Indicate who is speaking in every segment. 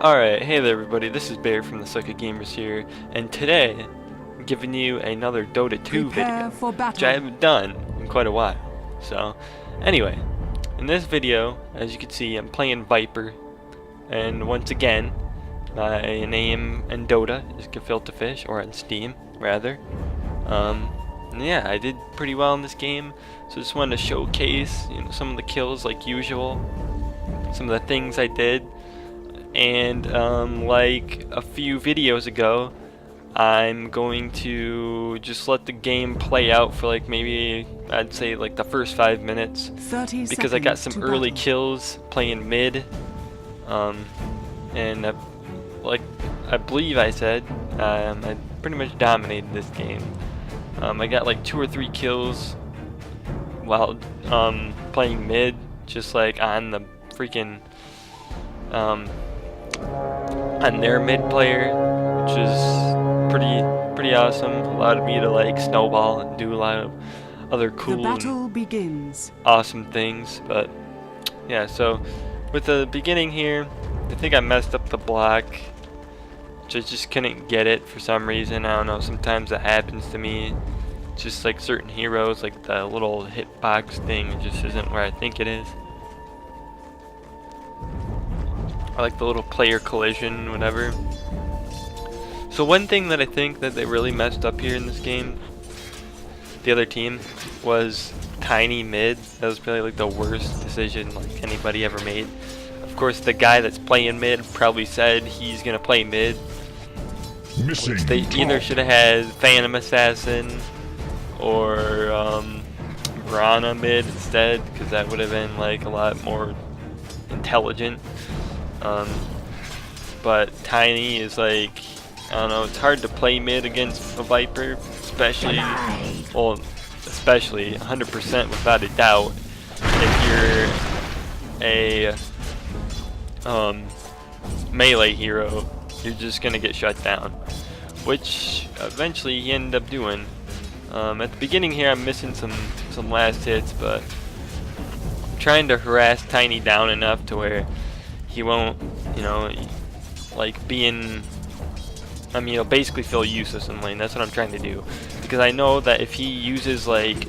Speaker 1: Alright, hey there everybody, this is Bear from the Sucker Gamers here, and today I'm giving you another Dota 2 video, which I haven't done in quite a while. So, anyway, in this video, as you can see, I'm playing Viper, and once again, my name in Dota is Gefilte Fish, or on Steam, rather. And yeah, I did pretty well in this game, so just wanted to showcase, some of the kills like usual, some of the things I did. And like a few videos ago, I'm going to just let the game play out for like maybe I'd say like the first 5 minutes, because I got some early kills playing mid, and like I believe I said, I pretty much dominated this game. I got like 2 or 3 kills while playing mid, just like on the freaking on their mid player, which is pretty awesome. Allowed me to like snowball and do a lot of other cool and awesome things. But yeah, so with the beginning here, I think I messed up the block, which I just couldn't get it for some reason. I don't know, sometimes that happens to me. Just like certain heroes, like the little hitbox thing just isn't where I think it is. I like the little player collision, whatever. So one thing that I think that they really messed up here in this game, the other team, was tiny mid. That was probably like the worst decision like anybody ever made. Of course, the guy that's playing mid probably said he's gonna play mid. They either should have had Phantom Assassin or Brana mid instead, because that would have been like a lot more intelligent. But Tiny is like, I don't know, it's hard to play mid against a Viper, especially 100% without a doubt, if you're a melee hero. You're just gonna get shut down, which eventually he ended up doing. At the beginning here, I'm missing some last hits, but I'm trying to harass Tiny down enough to where he won't, like being, he'll basically feel useless in lane. That's what I'm trying to do, because I know that if he uses like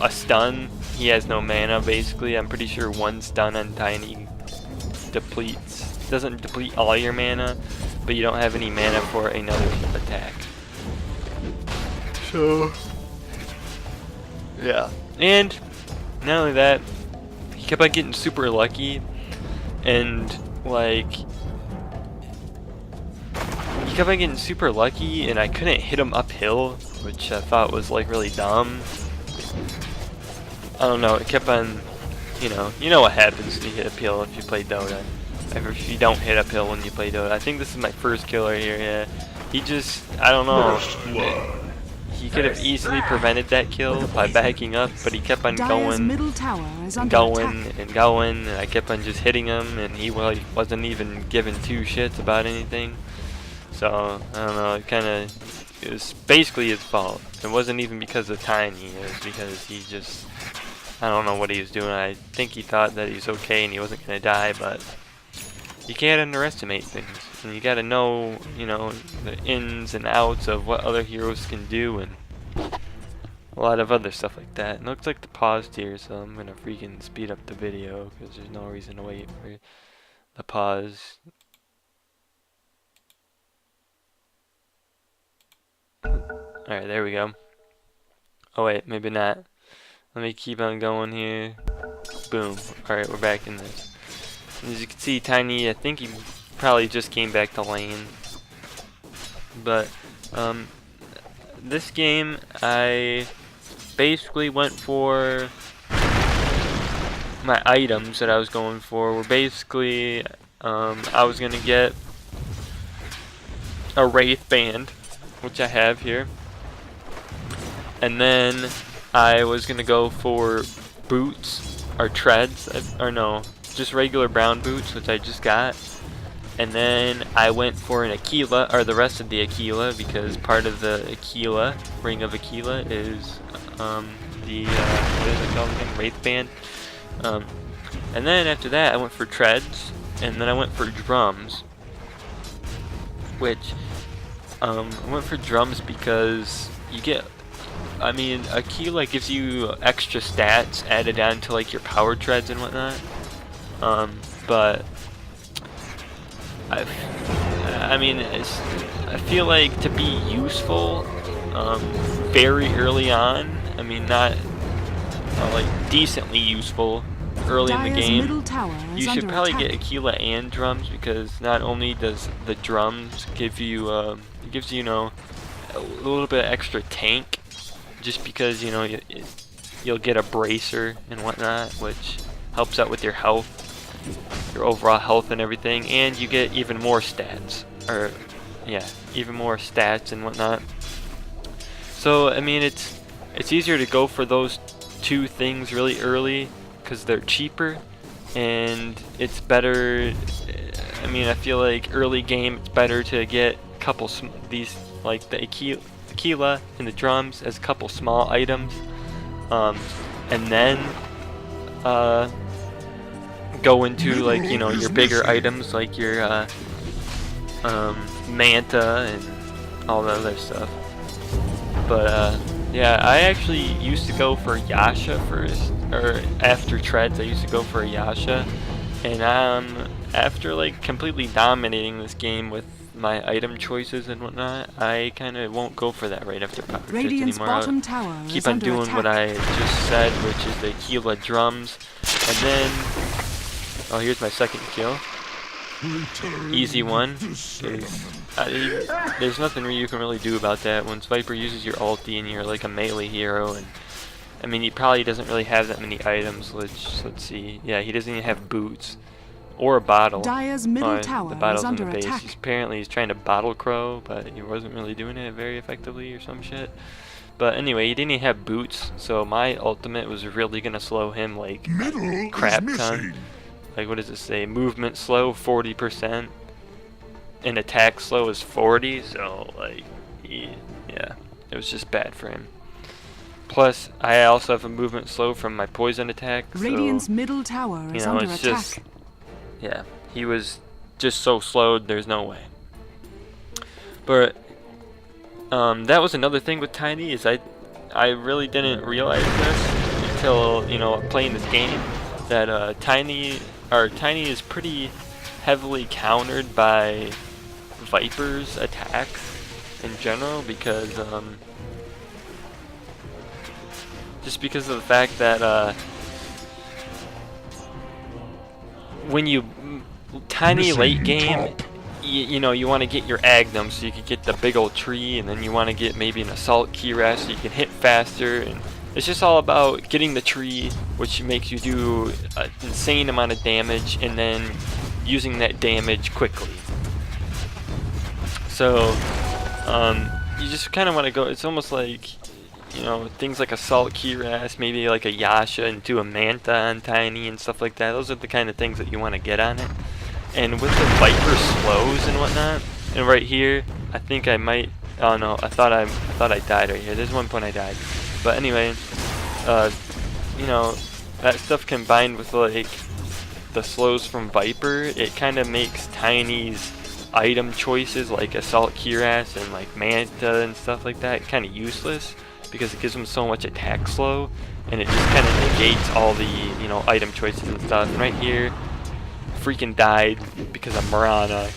Speaker 1: a stun, he has no mana. Basically, I'm pretty sure one stun on Tiny doesn't deplete all your mana, but you don't have any mana for another attack. So yeah, and not only that, he kept on getting super lucky, and like he kept on getting super lucky, and I couldn't hit him uphill, which I thought was like really dumb. I don't know, it kept on, you know what happens when you hit uphill if you play Dota. If you don't hit uphill when you play Dota. I think this is my first killer here, yeah. He just, I don't know. He could have easily prevented that kill by backing up, but he kept on going and going, and I kept on just hitting him, and he wasn't even giving 2 shits about anything. So, I don't know, it was basically his fault. It wasn't even because of Tiny, it was because he just, I don't know what he was doing. I think he thought that he was okay and he wasn't gonna die, but you can't underestimate things. And you gotta know, the ins and outs of what other heroes can do, and a lot of other stuff like that. And it looks like the paused here, so I'm gonna freaking speed up the video, because there's no reason to wait for the pause. Alright, there we go. Oh wait, maybe not. Let me keep on going here. Boom. Alright, we're back in this. And as you can see, Tiny, I think he probably just came back to lane. But this game, I basically went for my items that I was going for. Were basically, I was gonna get a Wraith Band, which I have here, and then I was gonna go for boots or treads, or no, just regular brown boots, which I just got. And then I went for an Aquila, or the rest of the Aquila, because part of the Aquila, Ring of Aquila, is the what is it called again? Wraith Band. And then after that, I went for treads, and then I went for drums. which I went for drums because you get, I mean, Aquila gives you extra stats added on to like your power treads and whatnot. But I mean, I feel like to be useful very early on, I mean, not like decently useful early in the game, you should probably get Aquila and drums, because not only does the drums give you it gives you, you know, a little bit of extra tank, just because, you know, you'll get a bracer and whatnot, which helps out with your health, your overall health and everything, and you get even more stats, or yeah, even more stats and whatnot. So I mean, it's easier to go for those two things really early because they're cheaper, and it's better. I mean, I feel like early game it's better to get a couple these, like the Aquila and the drums, as a couple small items, and then go into, like, you know, your bigger items like your Manta and all the other stuff. But yeah, I actually used to go for Yasha first, or after treads I used to go for a Yasha, and after like completely dominating this game with my item choices and whatnot, I kind of won't go for that right after power treads anymore. I'll keep on doing what I just said, which is the Aquila drums, and then, oh, here's my second kill. Easy one. There's nothing you can really do about that. Once Viper uses your ulti and you're like a melee hero, and I mean, he probably doesn't really have that many items. Let's see. Yeah, he doesn't even have boots or a bottle.
Speaker 2: Dire's middle tower
Speaker 1: the bottle's
Speaker 2: is under
Speaker 1: in the base.
Speaker 2: attack.
Speaker 1: Apparently he's trying to bottle crow, but he wasn't really doing it very effectively or some shit. But anyway, he didn't even have boots, so my ultimate was really gonna slow him like crap ton. Like, what does it say? Movement slow 40%, and attack slow is 40. So like, yeah, it was just bad for him. Plus, I also have a movement slow from my poison attack.
Speaker 2: Radiant's
Speaker 1: so,
Speaker 2: middle tower is
Speaker 1: you know,
Speaker 2: under
Speaker 1: it's
Speaker 2: attack.
Speaker 1: just, yeah, he was just so slowed. There's no way. But that was another thing with Tiny, is I really didn't realize this until, you know, playing this game, that Tiny is pretty heavily countered by Viper's attacks in general, because just because of the fact that when you Tiny late game, you know, you want to get your Agnum so you can get the big old tree, and then you want to get maybe an Assault Kira so you can hit faster, and it's just all about getting the tree, which makes you do an insane amount of damage, and then using that damage quickly. So you just kind of want to go, it's almost like, you know, things like Assault Kiras, maybe like a Yasha, and do a Manta on Tiny and stuff like that. Those are the kind of things that you want to get on it. And with the Viper slows and whatnot, and right here, I think I might, oh no, I thought I died right here. There's one point I died. But anyway, you know, that stuff combined with like the slows from Viper, it kind of makes Tiny's item choices like Assault Kiras and like Manta and stuff like that kind of useless, because it gives him so much attack slow, and it just kind of negates all the, you know, item choices and stuff. And right here, freaking died because of Mirana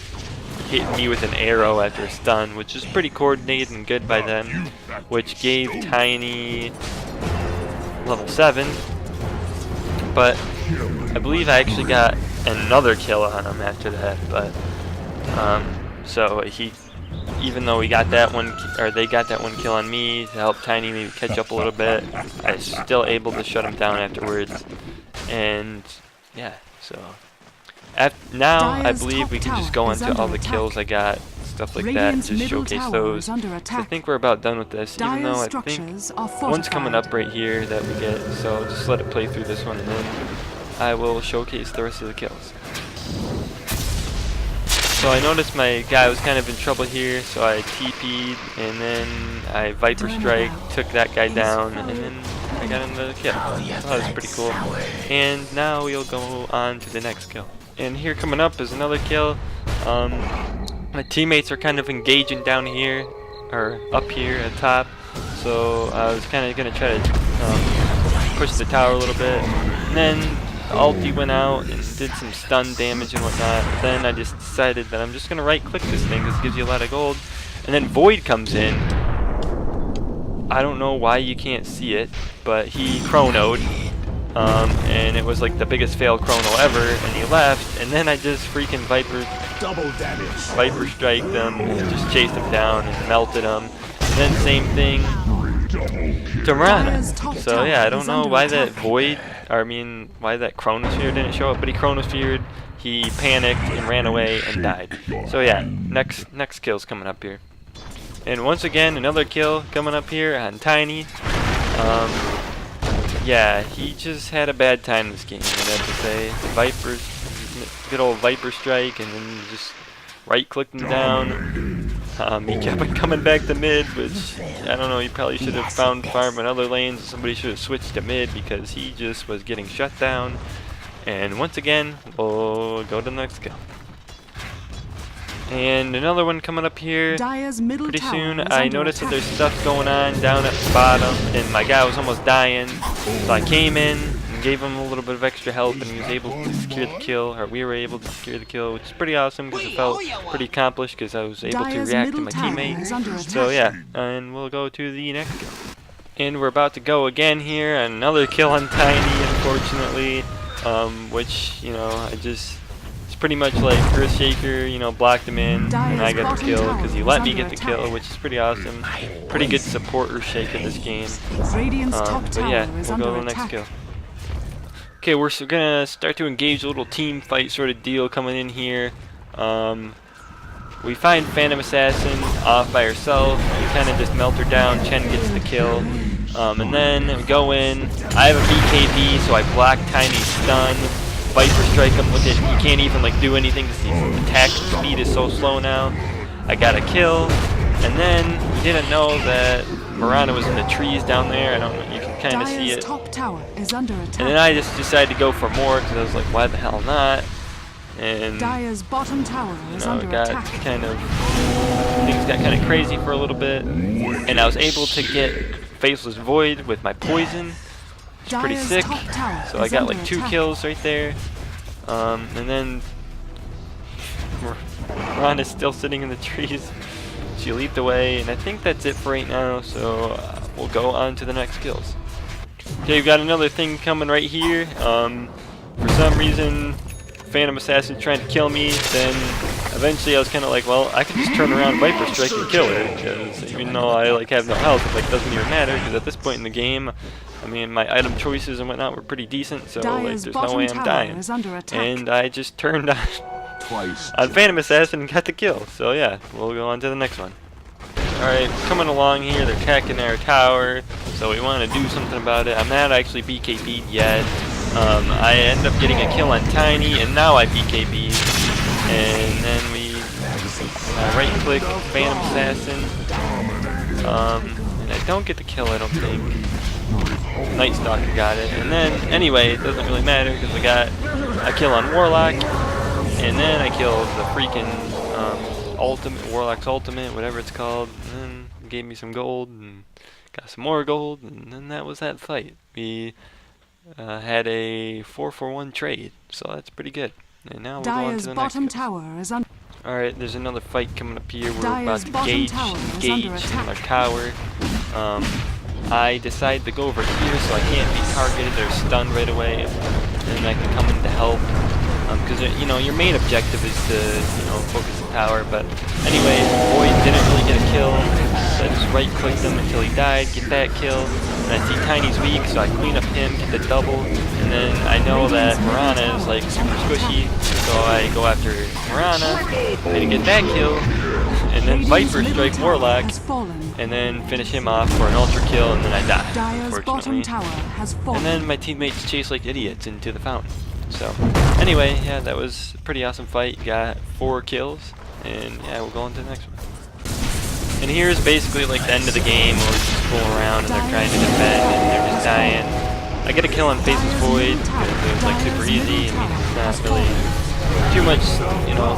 Speaker 1: hit me with an arrow after a stun, which is pretty coordinated and good by them, which gave Tiny level 7. But I believe I actually got another kill on him after that. But so he, even though we got that one, or they got that one kill on me to help Tiny maybe catch up a little bit, I was still able to shut him down afterwards. And yeah, so now I believe we can just go into all the kills I got, stuff like that, and just showcase those. So I think we're about done with this, even though I think one's coming up right here that we get, so just let it play through this one, and then I will showcase the rest of the kills. So I noticed my guy was kind of in trouble here, so I TP'd, and then I Viper Strike, took that guy down, and then I got him the kill. So that was pretty cool. And now we'll go on to the next kill. And here coming up is another kill. My teammates are kind of engaging down here, or up here at top, so I was kind of going to try to push the tower a little bit. And then the ulti went out and did some stun damage and whatnot. But then I just decided that I'm just going to right click this thing because it gives you a lot of gold. And then Void comes in. I don't know why you can't see it, but he chronoed. And it was like the biggest fail chrono ever, and he left, and then I just freaking Viper striked them, and just chased him down and melted him. And then same thing to Mirana. So yeah, I don't know why that Void, or I mean, why that Chronosphere didn't show up, but he Chronosphered, he panicked and ran away and died. So yeah, next kill's coming up here. And once again, another kill coming up here on Tiny. Yeah, he just had a bad time this game, I'd have to say. The Vipers, good old Viper strike, and then just right-clicked him down. He kept on coming back to mid, which, I don't know, he probably should have found farm in other lanes. Somebody should have switched to mid because he just was getting shut down. And once again, we'll go to the next kill. And another one coming up here pretty soon. I noticed that there's stuff going on down at the bottom, and my guy was almost dying. So I came in and gave him a little bit of extra help, and he was able to secure the kill, or we were able to secure the kill, which is pretty awesome because it felt pretty accomplished because I was able to react to my teammate. So yeah, and we'll go to the next kill. And we're about to go again here, another kill on Tiny, unfortunately, which, you know, it's pretty much like Earthshaker, you know, blocked him in, and I got the kill because he let me get the kill, which is pretty awesome. Pretty good support Earthshaker this game. But yeah, we'll go to the next kill. Okay, we're gonna start to engage a little team fight sort of deal coming in here. We find Phantom Assassin off by herself. We kind of just melt her down. Chen gets the kill. And then we go in. I have a BKB, so I block Tiny's stun. Viper strike him with it. He can't even like do anything because his attack speed is so slow now. I got a kill, and then we didn't know that Mirana was in the trees down there. I don't know, you can kind of see it.
Speaker 2: Top tower is under attack.
Speaker 1: And then I just decided to go for more because I was like, why the hell not? And
Speaker 2: Dire's bottom tower is under
Speaker 1: got
Speaker 2: attack.
Speaker 1: Things got kind of crazy for a little bit, and I was able to get Faceless Void with my poison. It's pretty sick, so I got like 2 kills right there, and then Mirana's still sitting in the trees. She leaped away, and I think that's it for right now, so we'll go on to the next kills. Okay, we've got another thing coming right here. For some reason, Phantom Assassin trying to kill me, then eventually I was kind of like, well, I could just turn around Viper Strike and kill her, because even though I like have no health, it like doesn't even matter, because at this point in the game, I mean, my item choices and whatnot were pretty decent, so like, there's no way I'm dying. And I just turned on Phantom Assassin and got the kill. So yeah, we'll go on to the next one. Alright, coming along here, they're attacking our tower, so we want to do something about it. I'm not actually BKB'd yet. I end up getting a kill on Tiny, and now I BKB'd. And then we right click Phantom Assassin. And I don't get the kill, I don't think. Night Stalker got it, and then anyway, it doesn't really matter because I got a kill on Warlock, and then I killed the freaking ultimate, Warlock's ultimate, whatever it's called, and then it gave me some gold and got some more gold, and then that was that fight. We had a 4-for-1 trade, so that's pretty good. And now we'll go on to the next one. Alright, there's another fight coming up here. We're about to engage in our tower. I decided to go over here so I can't be targeted or stunned right away, and I can come in to help. Because you know, your main objective is to, you know, focus the tower. But anyway, Void didn't really get a kill, so I just right-clicked him until he died, get that kill. And I see Tiny's weak, so I clean up him, get the double, and then I know that Mirana is like super squishy, so I go after Mirana and get that kill, and then Viper strike Warlock, and then finish him off for an ultra kill, and then I die, unfortunately. And then my teammates chase like idiots into the fountain. So anyway, yeah, that was a pretty awesome fight. Got 4 kills, and yeah, we'll go on to the next one. And here's basically like the end of the game where we're just fooling around and they're trying to defend and they're just dying. I get a kill on Faceless Void because it was like super easy. I mean, it's not really too much, you know,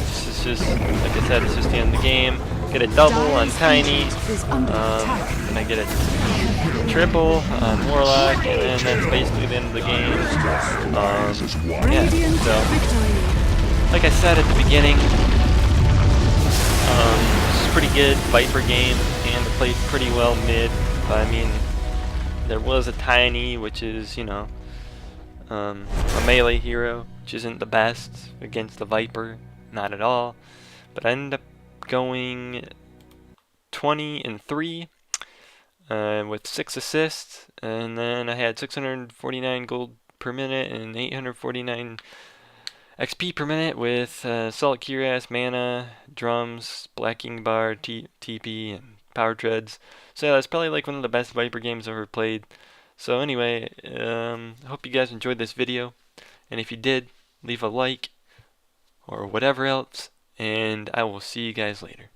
Speaker 1: this is it's just, like I said, it's just the end of the game. Get a double on Tiny, and I get a triple on Warlock, and then that's basically the end of the game. Yeah, so, like I said at the beginning, this is pretty good Viper game, and I played pretty well mid, but I mean, there was a Tiny, which is, you know, a melee hero, which isn't the best against the Viper, not at all, but I ended up going 20-3 with 6 assists, and then I had 649 gold per minute and 849 XP per minute with Salt Cuirass, Mana, Drums, Blacking Bar, TP, and Power Treads. So yeah, that's probably like one of the best Viper games I've ever played. So anyway, I hope you guys enjoyed this video, and if you did, leave a like or whatever else, and I will see you guys later.